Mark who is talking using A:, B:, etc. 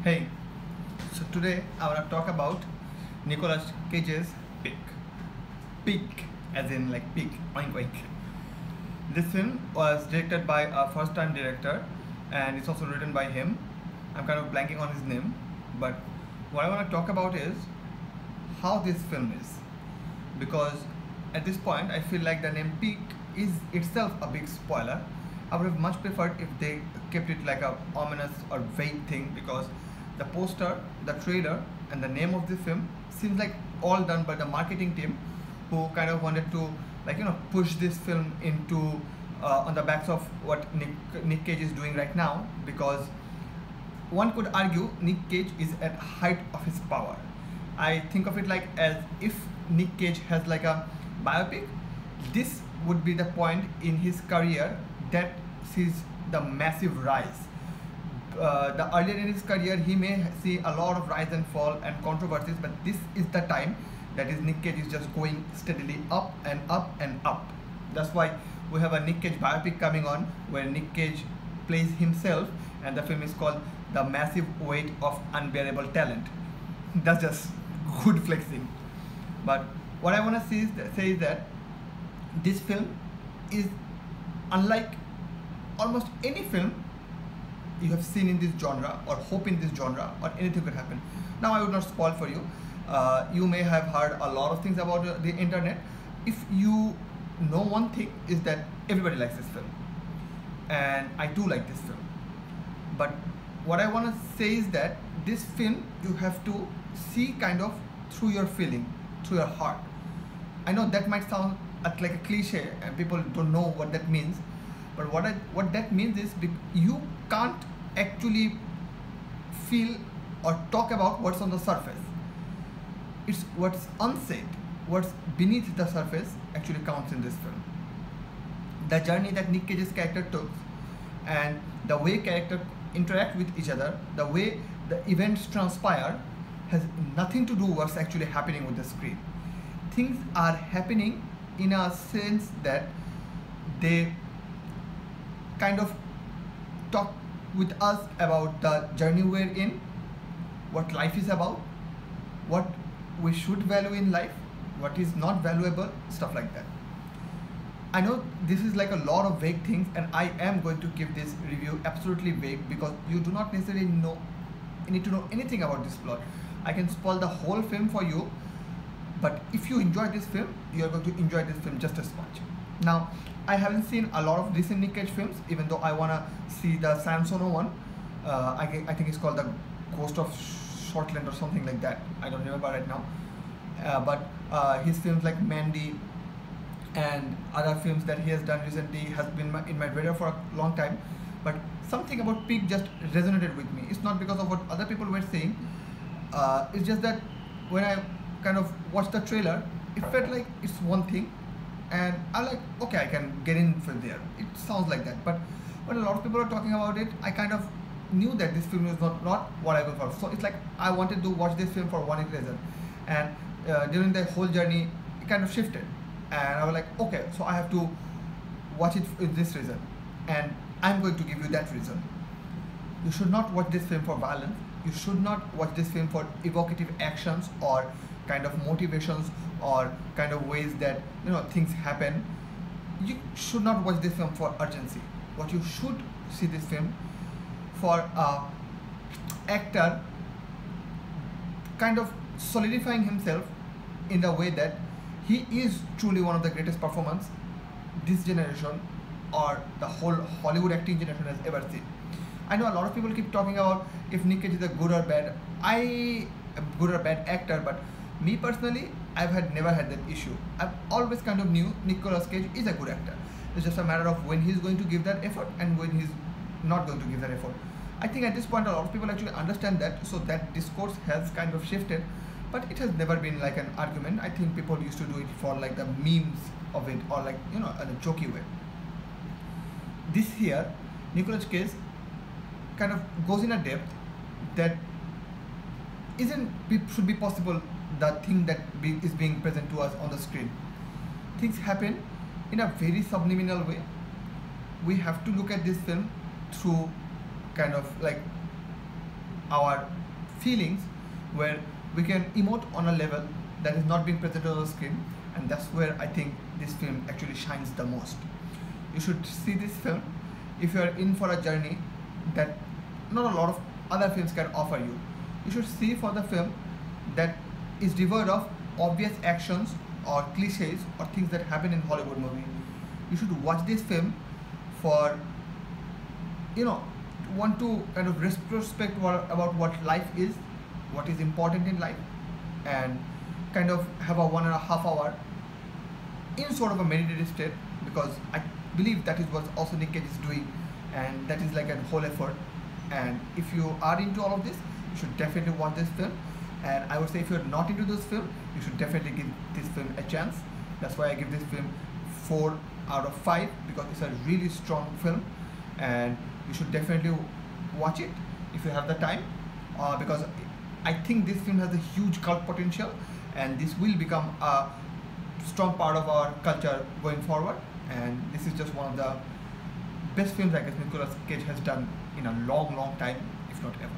A: Hey, so today I want to talk about Nicolas Cage's Pick. Pick, as in like pick, oink oink. This film was directed by a first-time director, and it's also written by him. I'm kind of blanking on his name, but what I want to talk about is how this film is, because at this point I feel like the name Pick is itself a big spoiler. I would have much preferred if they kept it like a ominous or vague thing, because the poster, the trailer, and the name of the film seems like all done by the marketing team, who kind of wanted to push this film into on the backs of what Nic Cage is doing right now, because one could argue Nic Cage is at height of his power. I think of it like as if Nic Cage has like a biopic, this would be the point in his career that sees the massive rise. The earlier in his career he may see a lot of rise and fall and controversies, but this is the time that is Nic Cage is just going steadily up and up and up. That's why we have a Nic Cage biopic coming on, where Nic Cage plays himself, and the film is called The Massive Weight of Unbearable Talent. That's just good flexing. But what I want to say is that this film is unlike almost any film you have seen in this genre or hope in this genre, or anything could happen. Now I would not spoil for you. You may have heard a lot of things about the internet. If you know one thing, is that everybody likes this film, and I do like this film. But what I want to say is that this film you have to see kind of through your feeling, through your heart. I know that might sound like a cliche and people don't know what that means, but what that means is you can't actually feel or talk about what's on the surface. It's what's unsaid, what's beneath the surface actually counts in this film. The journey that Nic Cage's character took, and the way characters interact with each other, the way the events transpire, has nothing to do with what's actually happening with the screen. Things are happening in a sense that they kind of talk with us about the journey we're in, what life is about, what we should value in life, what is not valuable, stuff like that. I know this is like a lot of vague things, and I am going to give this review absolutely vague, because you do not necessarily need to know anything about this plot. I can spoil the whole film for you, but if you enjoy this film, you are going to enjoy this film just as much. Now, I haven't seen a lot of recent Nic Cage films, even though I want to see the Sam Sono one. I think it's called The Ghost of Shortland or something like that. I don't remember right now. But his films like Mandy and other films that he has done recently has been in my radar for a long time. But something about Pig just resonated with me. It's not because of what other people were saying. It's just that when I kind of watched the trailer, it felt like it's one thing, and I'm like, okay, I can get in from there. It sounds like that. But when a lot of people are talking about it, I kind of knew that this film was not what I was for. So it's like I wanted to watch this film for one reason, and during the whole journey, it kind of shifted, and I was like, okay, so I have to watch it for this reason, and I'm going to give you that reason. You should not watch this film for violence. You should not watch this film for evocative actions or kind of motivations or kind of ways that things happen. You should not watch this film for urgency. What you should see this film for, actor kind of solidifying himself in the way that he is truly one of the greatest performers this generation or the whole Hollywood acting generation has ever seen. I know a lot of people keep talking about if Nic Cage is a good or bad. I am good or bad actor, but me personally, I've never had that issue. I've always kind of knew Nicolas Cage is a good actor. It's just a matter of when he's going to give that effort and when he's not going to give that effort. I think at this point a lot of people actually understand that, so that discourse has kind of shifted, but it has never been like an argument. I think people used to do it for like the memes of it, or like in a jokey way. This here, Nicolas Cage kind of goes in a depth that should be possible, the thing that is being present to us on the screen. Things happen in a very subliminal way. We have to look at this film through kind of like our feelings, where we can emote on a level that is not being presented on the screen, and that's where I think this film actually shines the most. You should see this film if you are in for a journey that not a lot of other films can offer you. You should see for the film that is devoid of obvious actions or cliches or things that happen in Hollywood movie. You should watch this film for, want to kind of retrospect about what life is, what is important in life, and kind of have a 1.5 hour in sort of a meditative state, because I believe that is what also Nic Cage is doing, and that is like a whole effort. And if you are into all of this, you should definitely watch this film. And I would say if you're not into this film, you should definitely give this film a chance. That's why I give this film 4 out of 5, because it's a really strong film, and you should definitely watch it if you have the time, because I think this film has a huge cult potential, and this will become a strong part of our culture going forward. And this is just one of the best films I guess Nicolas Cage has done in a long time, if not ever.